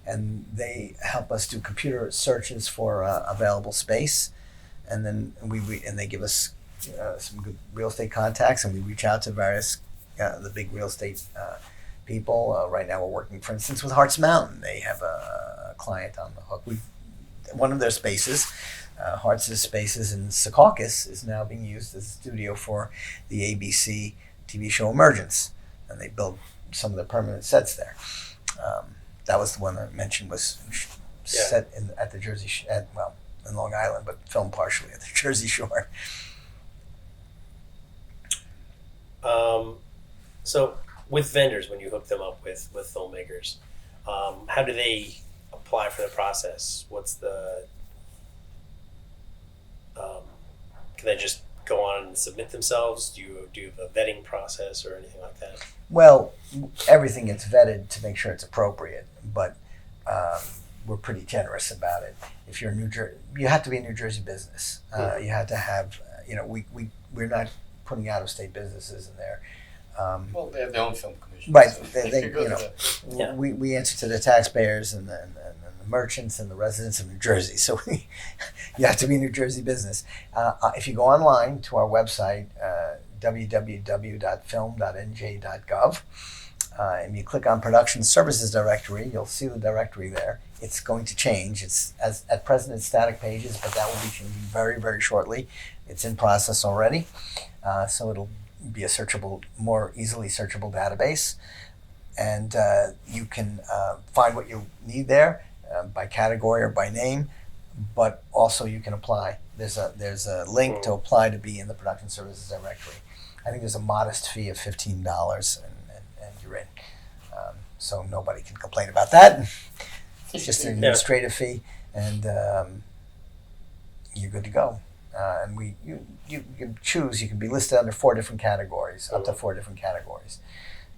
B: and they help us do computer searches for available space, and then they give us some good real estate contacts, and we reach out to various the big real estate people. Right now we're working, for instance, with Hart's Mountain. They have a client on the hook. One of their spaces, Hart's spaces in Secaucus, is now being used as a studio for the ABC TV show Emergence, and they built some of the permanent sets there. That was the one I mentioned was set at the Jersey in Long Island, but filmed partially at the Jersey Shore.
C: So with vendors, when you hook them up with filmmakers, how do they apply for the process? What's the can they just go on and submit themselves? Do you do a vetting process or anything like that?
B: Well, everything gets vetted to make sure it's appropriate, but we're pretty generous about it. If you're you have to be a New Jersey business. You have to have, we're not putting out-of-state businesses in there.
A: Well, they have their own film commission.
B: Right.
A: So
B: We answer to the taxpayers and the merchants and the residents of New Jersey. So you have to be a New Jersey business. If you go online to our website, www.film.nj.gov, and you click on Production Services Directory, you'll see the directory there. It's going to change. It's at present it's static pages, but that will be changing very, very shortly. It's in process already, so it'll be a more easily searchable database, and you can find what you need there by category or by name, but also you can apply. There's a link to apply to be in the Production Services Directory. I think there's a modest fee of $15, and you're in. So nobody can complain about that. It's just an administrative fee, and you're good to go. And you can choose. You can be listed under 4 different categories, up to 4 different categories.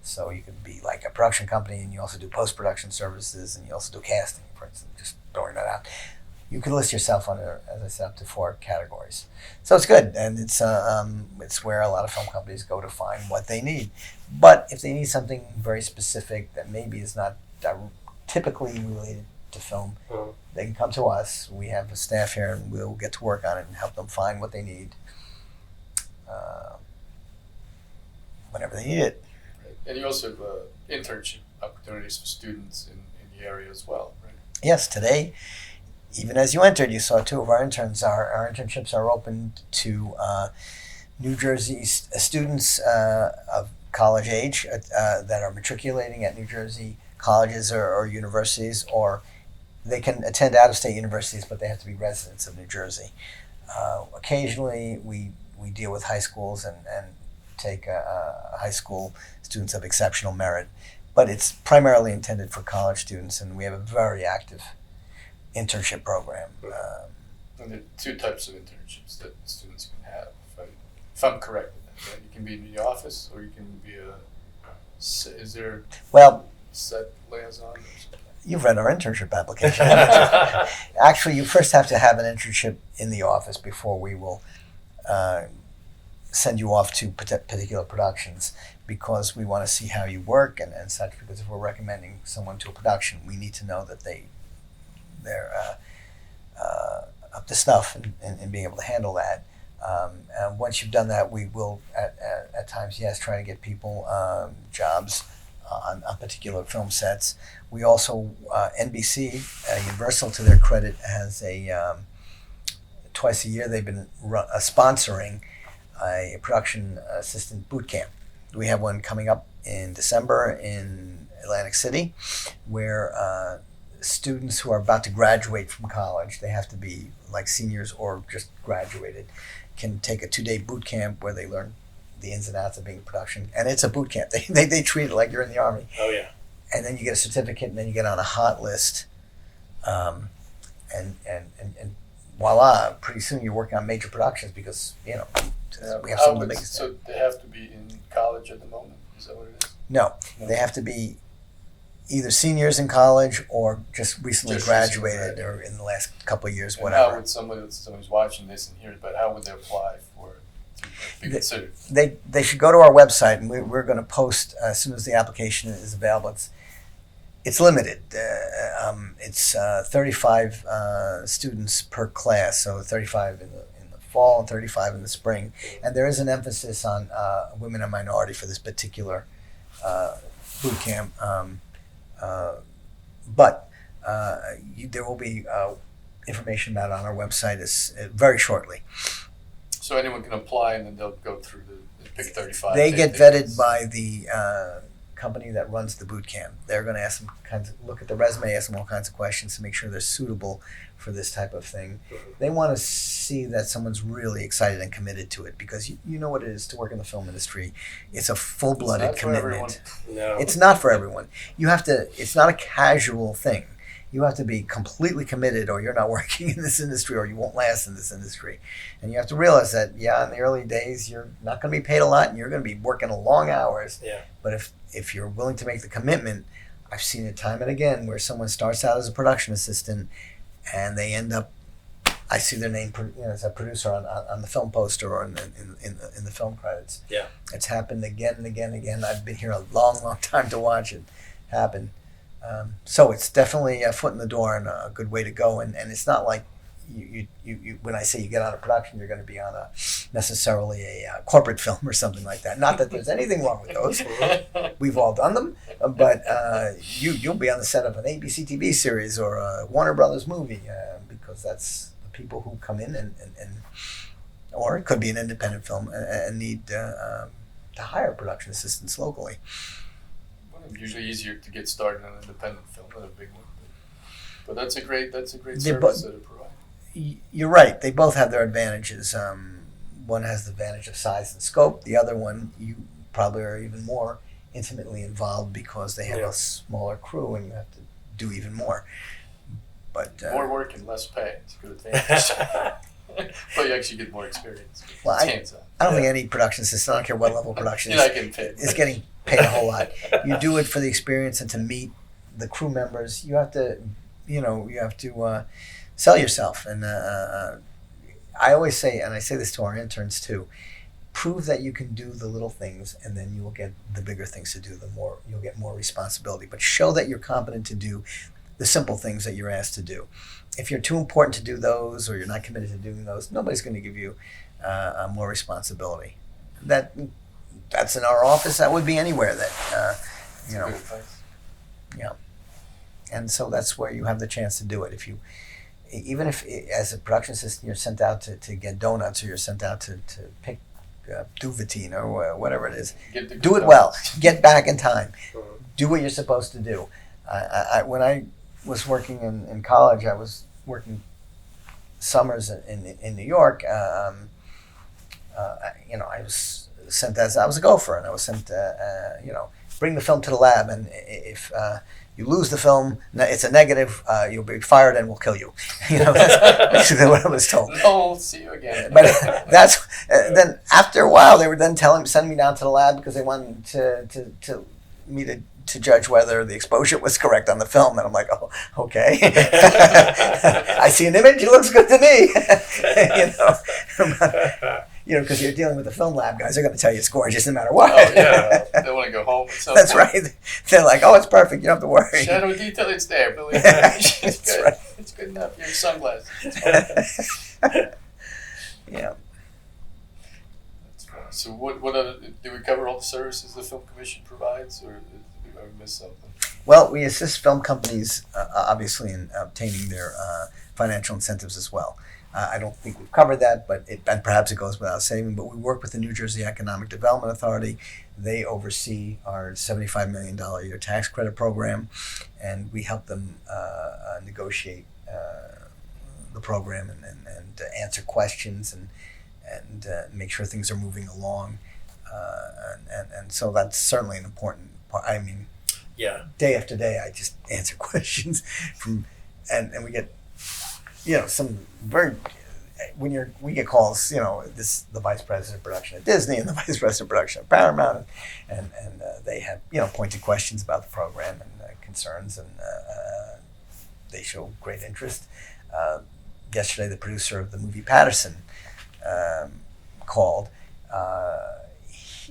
B: So you could be like a production company, and you also do post-production services, and you also do casting, for instance. Just throwing that out. You can list yourself under, as I said, up to 4 categories. So it's good, and it's where a lot of film companies go to find what they need. But if they need something very specific that maybe is not typically related to film, they can come to us. We have a staff here, and we'll get to work on it and help them find what they need whenever they need it.
A: Right. And you also have internship opportunities for students in the area as well, right?
B: Yes, today, even as you entered, you saw 2 of our interns. Our internships are open to New Jersey students of college age that are matriculating at New Jersey colleges or universities, or they can attend out-of-state universities, but they have to be residents of New Jersey. Occasionally, we deal with high schools and take high school students of exceptional merit, but it's primarily intended for college students, and we have a very active internship program.
A: And there are two types of internships that students can have, if I'm correct with that, right? You can be in the office, or you can be is there
B: Well,
A: set liaison or something?
B: you've read our internship application, haven't you? Actually, you first have to have an internship in the office before we will send you off to particular productions, because we want to see how you work and such. Because if we're recommending someone to a production, we need to know that they're up to snuff and being able to handle that. And once you've done that, we will at times, yes, try to get people jobs on particular film sets. We also, NBC, Universal, to their credit, has twice a year they've been sponsoring a production assistant boot camp. We have one coming up in December in Atlantic City, where students who are about to graduate from college, they have to be like seniors or just graduated, can take a 2-day boot camp where they learn the ins and outs of being in production. And it's a boot camp. They treat it like you're in the Army.
C: Oh, yeah.
B: And then you get a certificate, and then you get on a hot list. And voila, pretty soon you're working on major productions, because, we have some of the biggest.
A: So they have to be in college at the moment? Is that what it is?
B: No, they have to be either seniors in college or just recently graduated or in the last couple of years,
A: And
B: whatever.
A: how would somebody's watching this and hearing, but how would they apply to be considered?
B: They should go to our website, and we're going to post as soon as the application is available. It's limited. It's 35 students per class, so 35 in the fall and 35 in the spring. And there is an emphasis on women and minority for this particular boot camp. But there will be information about it on our website very shortly.
A: So anyone can apply, and then they'll go through the pick 35.
B: They get vetted by the company that runs the boot camp. They're going to ask them look at the resume, ask them all kinds of questions to make sure they're suitable for this type of thing. They want to see that someone's really excited and committed to it, because you know what it is to work in the film industry. It's a full-blooded commitment.
C: No.
B: It's not for everyone. It's not a casual thing. You have to be completely committed, or you're not working in this industry, or you won't last in this industry. And you have to realize that, in the early days, you're not going to be paid a lot, and you're going to be working long hours.
C: Yeah.
B: But if you're willing to make the commitment, I've seen it time and again where someone starts out as a production assistant, and they end up, I see their name as a producer on the film poster or in the film credits.
C: Yeah.
B: It's happened again and again and again. I've been here a long, long time to watch it happen. So it's definitely a foot in the door and a good way to go. And it's not like you when I say you get on a production, you're going to be on necessarily a corporate film or something like that. Not that there's anything wrong with those. We've all done them. But you'll be on the set of an ABC TV series or a Warner Brothers movie, because that's the people who come in and or it could be an independent film and need to hire production assistants locally.
A: Usually easier to get started on an independent film than a big one, but that's a great service that it provides.
B: You're right. They both have their advantages. One has the advantage of size and scope. The other one, you probably are even more intimately involved because they have a smaller crew and you have to do even more. But
A: more work and less pay. It's a good advantage. But you actually get more experience.
B: Well, I don't think any production assistant, I don't care what level production
A: You're not getting paid.
B: is getting paid a whole lot. You do it for the experience and to meet the crew members. You have to, sell yourself. And I always say, and I say this to our interns too, prove that you can do the little things, and then you will get the bigger things to do. You'll get more responsibility. But show that you're competent to do the simple things that you're asked to do. If you're too important to do those, or you're not committed to doing those, nobody's going to give you more responsibility. That's in our office. That would be anywhere that,
A: Good advice.
B: Yeah. And so that's where you have the chance to do it. Even if as a production assistant you're sent out to get donuts, or you're sent out to pick Duvetine or whatever it is, do it well. Get back in time. Do what you're supposed to do. When I was working in college, I was working summers in New York. I was sent I was a gopher, and I was sent bring the film to the lab, and if you lose the film, it's a negative, you'll be fired and we'll kill you. That's basically what I was told.
A: No, we'll see you again.
B: But that's then after a while they were then sending me down to the lab because they wanted me to judge whether the exposure was correct on the film, and I'm like, oh, okay. I see an image, it looks good to me. Because you're dealing with the film lab guys, they're going to tell you it's gorgeous no matter what.
A: Oh, yeah. They want to go home.
B: That's right. They're like, oh, it's perfect. You don't have to worry.
A: Shadow detail, it's there. Believe me.
B: That's
A: It's good.
B: right.
A: It's good enough. Your sunglasses. It's fine.
B: Yeah.
A: That's fine. So what other, do we cover all the services the Film Commission provides, or did I miss something?
B: Well, we assist film companies, obviously, in obtaining their financial incentives as well. I don't think we've covered that, and perhaps it goes without saying, but we work with the New Jersey Economic Development Authority. They oversee our $75 million a year tax credit program, and we help them negotiate the program and answer questions and make sure things are moving along. And so that's certainly an important part. I mean,
C: Yeah.
B: day after day, I just answer questions and we get, some very, we get calls, the vice president of production at Disney and the vice president of production at Paramount, and they have, pointed questions about the program and concerns, and they show great interest. Yesterday, the producer of the movie Patterson called.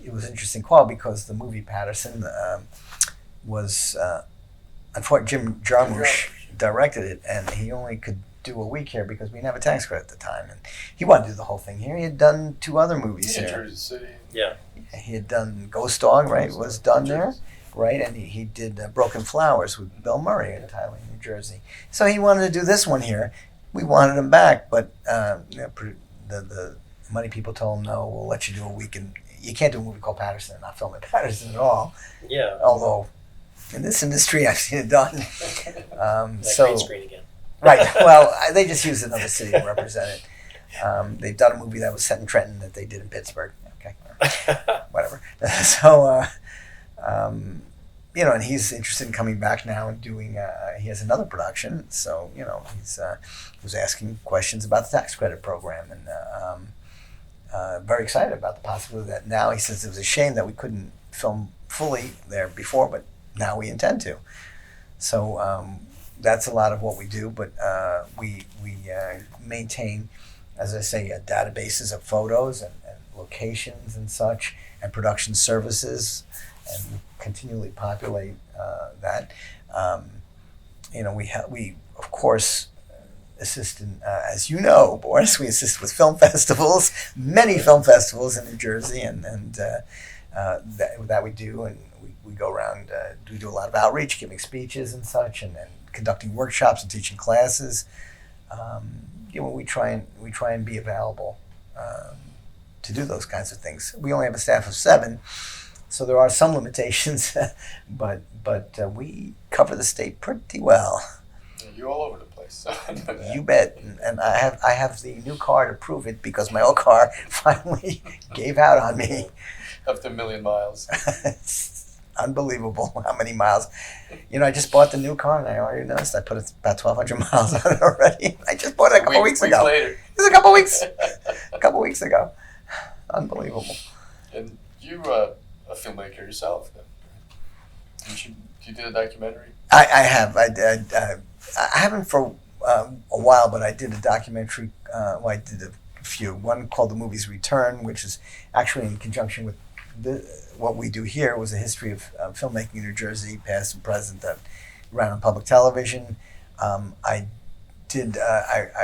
B: It was an interesting call because the movie Patterson was, unfortunately, Jim Jarmusch directed it, and he only could do a week here because we didn't have a tax credit at the time, and he wanted to do the whole thing here. He had done 2 other movies
A: Yeah,
B: here.
A: Jersey City.
C: Yeah.
B: He had done Ghost Dog, right? Was done there, right? And he did Broken Flowers with Bill Murray in Thailand, New Jersey. So he wanted to do this one here. We wanted him back, but the money people told him, no, we'll let you do a week, and you can't do a movie called Patterson and not film at Patterson at all.
C: Yeah.
B: Although in this industry, I've seen it done.
C: That green screen again.
B: Right. Well, they just used another city to represent it. They've done a movie that was set in Trenton that they did in Pittsburgh. Okay. Whatever. So, and he's interested in coming back now and doing, he has another production. So, he's was asking questions about the tax credit program, and very excited about the possibility that now he says it was a shame that we couldn't film fully there before, but now we intend to. So, that's a lot of what we do, but we maintain, as I say, databases of photos and locations and such, and production services, and we continually populate that. We of course assist in, as you know, Boris, we assist with film festivals, many film festivals in New Jersey, and that we do, and we go around. We do a lot of outreach, giving speeches and such, and conducting workshops and teaching classes. We try and be available to do those kinds of things. We only have a staff of 7, so there are some limitations, but we cover the state pretty well.
A: You're all over the place. So
B: You bet, and I have the new car to prove it because my old car finally gave out on me.
A: Up to 1 million miles.
B: It's unbelievable how many miles. I just bought the new car, and I already noticed I put about 1,200 miles on it already. I just bought it a couple weeks ago.
A: Later.
B: It was a couple weeks ago. Unbelievable.
A: And you a filmmaker yourself, then? You did a documentary?
B: I have. I haven't for a while, but I did a documentary. I did a few. One called The Movie's Return, which is actually in conjunction with what we do here. It was a history of filmmaking in New Jersey, past and present, that ran on public television. I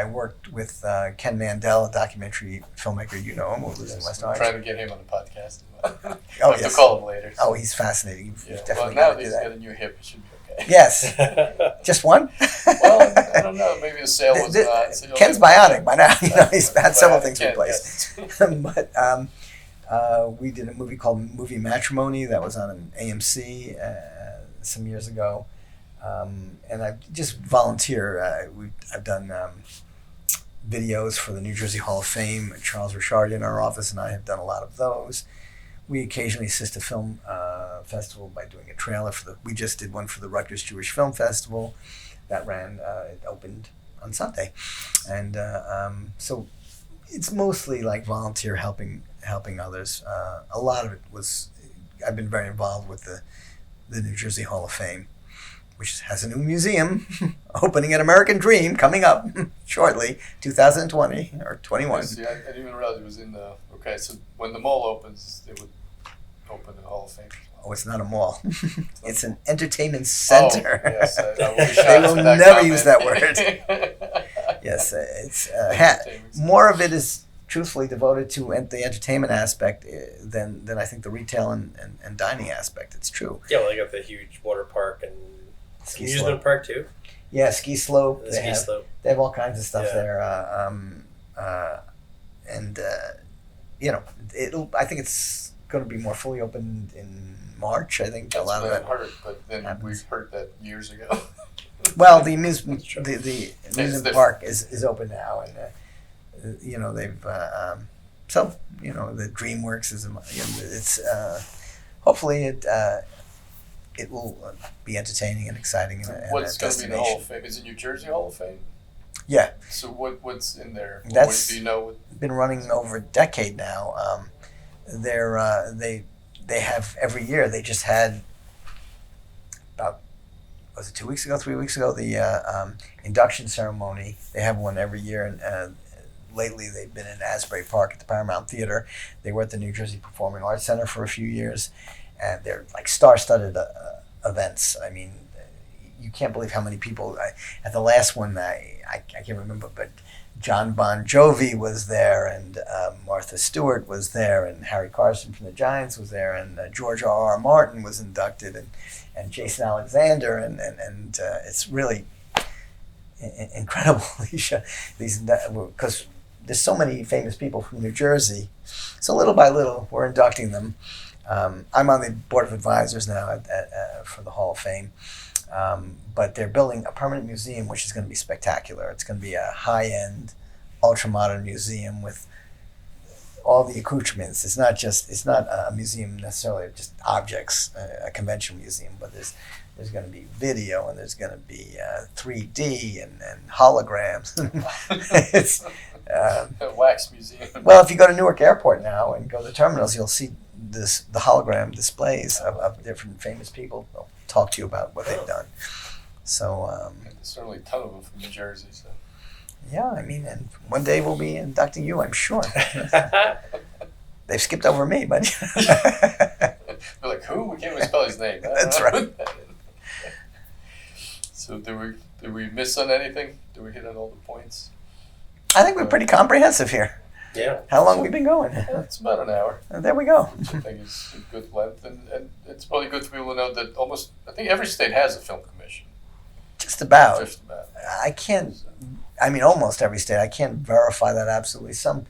B: worked with Ken Mandel, a documentary filmmaker, who lives in West
A: I'm
B: Orange.
A: trying to get him on the podcast.
B: Oh,
A: I'll have
B: yes.
A: to call him later.
B: Oh, he's fascinating. You've
A: Yeah.
B: definitely
A: Well, now
B: got
A: that
B: to do
A: he's
B: that.
A: got a new hip, it should be okay.
B: Yes. Just one?
A: Well, I don't know. Maybe the sale was not. So
B: Ken's bionic by now. He's had several things
A: Ken,
B: replaced.
A: yes.
B: But we did a movie called Movie Matrimony that was on an AMC some years ago. And I just volunteer. I've done videos for the New Jersey Hall of Fame. Charles Richard in our office and I have done a lot of those. We occasionally assist a film festival by doing a trailer for the. We just did one for the Rutgers Jewish Film Festival, that ran. It opened on Sunday, and so it's mostly like volunteer helping others. A lot of it was. I've been very involved with the New Jersey Hall of Fame, which has a new museum opening at American Dream coming up shortly, 2020 or 21.
A: See, I didn't even realize it was in the. Okay, so when the mall opens, they would open the Hall of Fame.
B: Oh, it's not a mall. It's an entertainment center.
A: Oh, yes, I will be
B: They
A: shocked
B: will
A: for that
B: never
A: comment.
B: use that word. Yes, it's more of it is truthfully devoted to the entertainment aspect than I think the retail and dining aspect. It's true.
C: Yeah, well, they got the huge water park and
B: Ski
C: amusement
B: slope.
C: park too.
B: Yeah, ski slope.
C: The
B: They
C: ski
B: have-
C: slope.
B: They have all kinds of stuff
C: Yeah.
B: there, and I think it's going to be more fully open in March. I think
A: That's
B: a lot of
A: what
B: that.
A: I heard, but then
B: happens.
A: we heard that years ago.
B: Well, the amusement
C: That's true.
B: the
A: It's
B: amusement
A: different.
B: park is open now, and they've so the DreamWorks is it's hopefully it will be entertaining and exciting and
A: What's
B: a
A: going to be in the Hall of
B: destination.
A: Fame? Is it New Jersey Hall of Fame?
B: Yeah,
A: So what's in there?
B: That's-
A: Do you know what?
B: been running over a decade now. They have every year. They just had about was it 2 weeks ago, 3 weeks ago the induction ceremony. They have one every year, and lately they've been in Asbury Park at the Paramount Theater. They were at the New Jersey Performing Arts Center for a few years, and they're like star-studded events. I mean, you can't believe how many people. At the last one, I can't remember, but John Bon Jovi was there, and Martha Stewart was there, and Harry Carson from the Giants was there, and George R. Martin was inducted, and Jason Alexander, and it's really incredible. These because there's so many famous people from New Jersey, so little by little we're inducting them. I'm on the board of advisors now for the Hall of Fame. But they're building a permanent museum, which is going to be spectacular. It's going to be a high-end, ultra-modern museum with all the accoutrements. It's not a museum necessarily of just objects, a convention museum, but there's going to be video, and there's going to be 3D and holograms. It's
A: Wax museum.
B: well, if you go to Newark Airport now and go to the terminals, you'll see the hologram displays of different famous people. They'll talk to you about what they've done. So
A: There's certainly a ton of them from New Jersey. So.
B: yeah, I mean, and one day we'll be inducting you, I'm sure. They've skipped over me, but
A: They're like, who? We can't even spell his name.
B: That's right.
A: So did we miss on anything? Did we hit on all the points?
B: I think we're pretty comprehensive here.
C: Yeah.
B: How long have we been going?
A: It's about an hour.
B: There we go.
A: Which I think is a good length, and it's probably good for people to know that I think every state has a film commission.
B: Just about.
A: Just about.
B: I mean, almost every state. I can't verify that absolutely. Some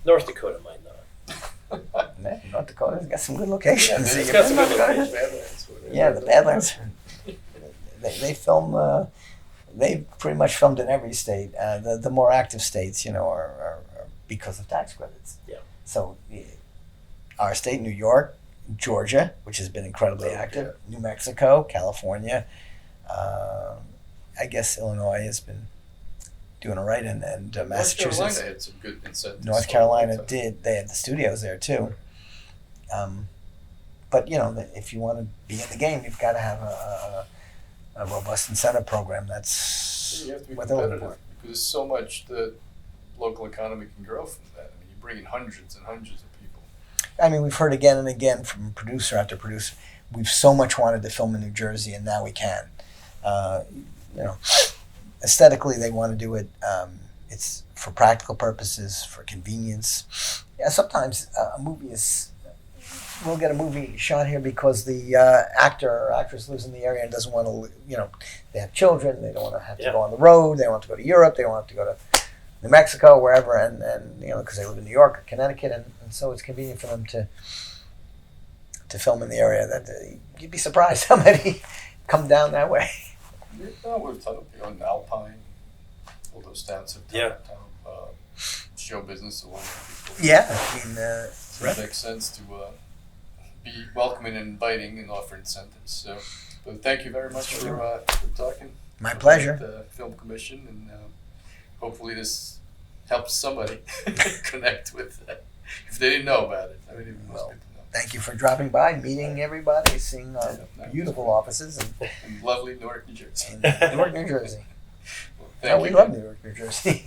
C: North Dakota might not.
B: North Dakota's got some good
A: Yeah,
B: locations.
A: it's
B: You
A: got some
B: been
A: good
B: to North
A: locations.
B: Dakota?
A: Badlands, whatever.
B: Yeah, the Badlands. They film. They pretty much filmed in every state. The more active states, are because of tax credits.
C: Yeah.
B: So, our state, New York, Georgia, which has been incredibly active, New Mexico, California. I guess Illinois has been doing all right, and Massachusetts.
A: North Carolina had some good incentives.
B: North Carolina did. They had the studios there too. But if you want to be in the game, you've got to have a robust incentive program. That's
A: You have to be
B: what they're looking
A: competitive
B: for.
A: because there's so much the local economy can grow from that. I mean, you bring in hundreds and hundreds of people.
B: I mean, we've heard again and again from producer after producer. We've so much wanted to film in New Jersey, and now we can. Aesthetically, they want to do it. It's for practical purposes, for convenience. Yeah, sometimes a movie is. We'll get a movie shot here because the actor or actress lives in the area and doesn't want to. They have children. They don't want to have to
C: Yeah.
B: go on the road. They don't want to go to Europe. They don't want to go to New Mexico, wherever, and because they live in New York or Connecticut, and so it's convenient for them to film in the area. That you'd be surprised how many come down that way.
A: We've talked in Alpine, all those towns have
C: Yeah.
A: show business. A lot of people.
B: Yeah, I mean,
A: So it makes sense to be welcoming and inviting and offer incentives. So, but thank you very much for talking.
B: My pleasure.
A: With the Film Commission, and hopefully this helps somebody connect with if they didn't know about it. I mean, even most people know.
B: Thank you for dropping by, meeting everybody, seeing our beautiful offices
A: In lovely Newark, New Jersey.
B: in Newark, New Jersey.
A: Well,
B: No,
A: thank
B: we
A: you.
B: love Newark, New Jersey.